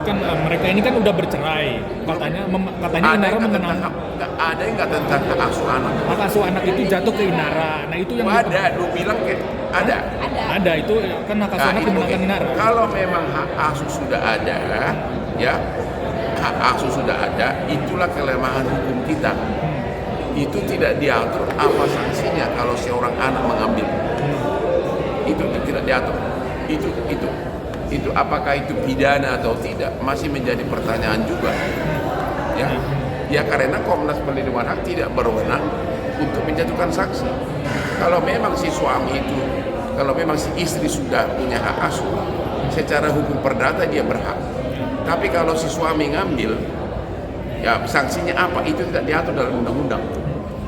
Kan mereka ini kan udah bercerai, katanya Inara mengenang Ada yang nggak tentang hak asuh anak. hak asuh anak itu jatuh ke Inara. Nah itu yang Ada, lu bilang kayak ada. ada itu kan hak asuh anak itu dimenangkan Inara. kalau memang hak asuh sudah ada, ya hak asuh sudah ada, itulah kelemahan hukum kita. Itu tidak diatur apa sanksinya kalau seorang anak mengambil. Itu tidak diatur. Itu apakah itu pidana atau tidak masih menjadi pertanyaan juga, ya karena Komnas Perlindungan Hak tidak berwenang untuk menjatuhkan sanksi. Kalau memang si suami itu, kalau memang si istri sudah punya hak asuh, secara hukum perdata dia berhak. Tapi kalau si suami ngambil, ya sanksinya apa itu tidak diatur dalam undang-undang.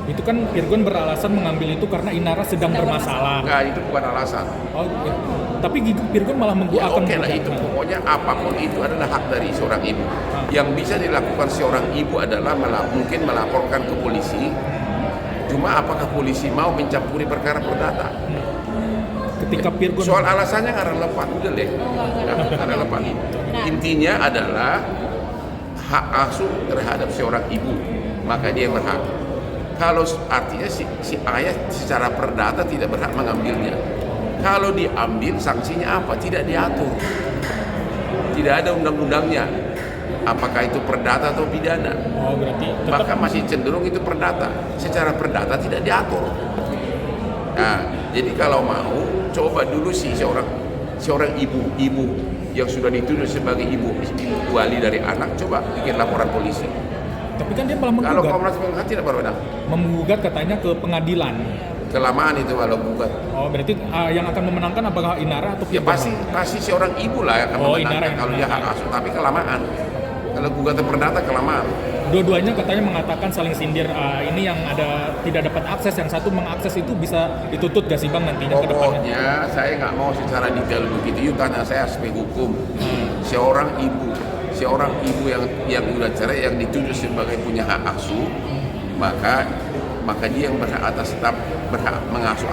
Itu kan Virgon beralasan mengambil itu karena Inara sedang bermasalah. Nah, itu bukan alasan. Oh, ya. Tapi Virgon malah Ya akan oke lah, itu pokoknya apapun itu adalah hak dari seorang ibu. Yang bisa dilakukan seorang ibu adalah mungkin melaporkan ke polisi. Cuma apakah polisi mau mencampuri perkara perdata? Ketika Virgon Soal alasannya nggak relevan, udah deh. Nggak relevan. Intinya adalah hak asuh terhadap seorang ibu, maka dia berhak. Kalau artinya si ayah secara perdata tidak berhak mengambilnya. Kalau diambil sanksinya apa? Tidak diatur. Tidak ada undang-undangnya. Apakah itu perdata atau pidana? Oh, berarti Bahkan masih cenderung itu perdata. Secara perdata tidak diatur. Nah, jadi kalau mau coba dulu sih seorang ibu yang sudah dituduh sebagai ibu wali dari anak, coba bikin laporan polisi. tapi kan dia malah Kalau menggugat. Komnas Perlindungan Hak tidak berwenang. Menggugat katanya ke pengadilan. Kelamaan itu kalau gugat. Oh, berarti yang akan memenangkan apakah Inara atau Ya Virgon? pasti seorang ibu lah yang akan Oh, memenangkan Inara yang kalau dia hak asuh, tapi kelamaan. Kalau gugatan perdata kelamaan. Dua-duanya katanya mengatakan saling sindir. Ini yang ada tidak dapat akses, yang satu mengakses itu bisa dituntut gak sih Bang nantinya ke depannya? Pokoknya saya nggak mau secara detail begitu. You tanya saya aspek hukum. Seorang ibu yang sudah cerai yang dituduh sebagai punya hak asuh, maka dia yang berhak atas tetap berhak mengasuh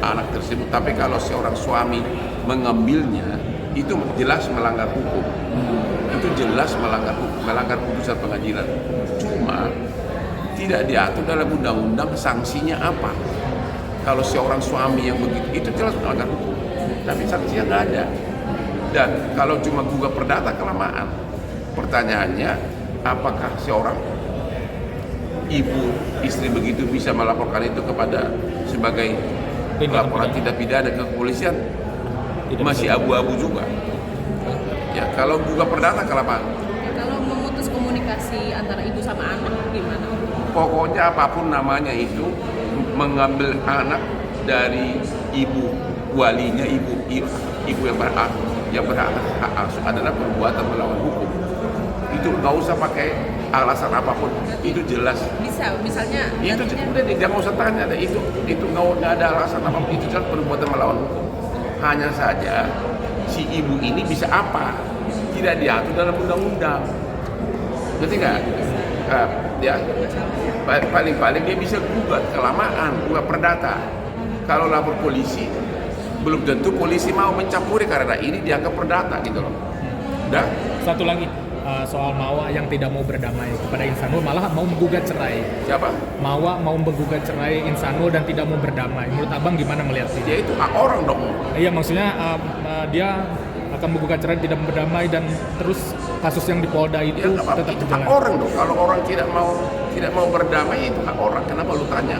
anak tersebut. Tapi kalau seorang suami mengambilnya, itu jelas melanggar hukum. Itu jelas melanggar putusan pengadilan. Cuma tidak diatur dalam undang-undang sanksinya apa. Kalau seorang suami yang begitu, itu jelas melanggar hukum. Tapi sanksinya nggak ada. Dan kalau cuma gugat perdata kelamaan. Pertanyaannya, apakah seorang ibu istri begitu bisa melaporkan itu kepada sebagai laporan tindak pidana ke kepolisian? Masih abu-abu juga. Ya, kalau gugat perdata kelamaan. Kalau memutus komunikasi antara ibu sama anak gimana? Pokoknya apapun namanya itu, mengambil anak dari ibu walinya, ibu yang berhak hak asuh adalah perbuatan melawan hukum. Itu nggak usah pakai alasan apapun, itu jelas. Bisa, misalnya Itu udah jangan usah tanya deh. Itu nggak ada alasan apapun, itu jelas perbuatan melawan hukum. Hanya saja si ibu ini bisa apa? Tidak diatur dalam undang-undang. Ngerti nggak? Ya, paling dia bisa gugat kelamaan, gugat perdata. Kalau lapor polisi, belum tentu polisi mau mencampuri karena ini dianggap perdata gitu loh. Udah? Satu lagi soal Mawa yang tidak mau berdamai kepada Insanul, malah mau menggugat cerai. Siapa? Mawa mau menggugat cerai Insanul dan tidak mau berdamai. Menurut Abang gimana melihat ini? Ya itu hak orang dong. Iya, maksudnya dia akan menggugat cerai tidak mau berdamai dan terus kasus yang di Polda Ya itu nggak apa-apa, tetap itu hak berjalan. orang dong. Kalau orang tidak mau berdamai, itu hak orang. Kenapa lu tanya?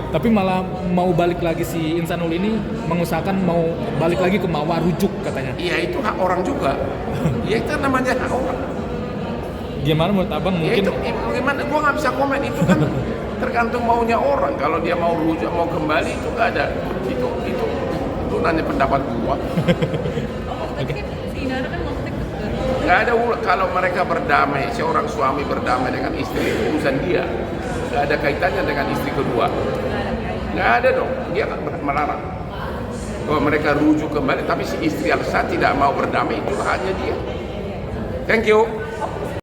Tapi malah mau balik lagi si Insanul ini mengusahakan mau balik lagi ke Mawa, rujuk katanya. Iya itu hak orang juga. Ya itu namanya hak orang. Gimana menurut Abang Ya mungkin? itu gimana? Gua nggak bisa komen, itu kan tergantung maunya orang. Kalau dia mau rujuk, mau kembali, itu nggak ada. Itu nanya pendapat gua. Tapi kan si Inara kan maksudnya Nggak ada kalau mereka berdamai, seorang suami berdamai dengan istri, itu urusan dia. Nggak ada kaitannya dengan istri kedua. Nggak ada dong, dia kan melarang. Kalau mereka rujuk kembali, tapi si istri yang sah tidak mau berdamai, itu hanya dia. Thank you.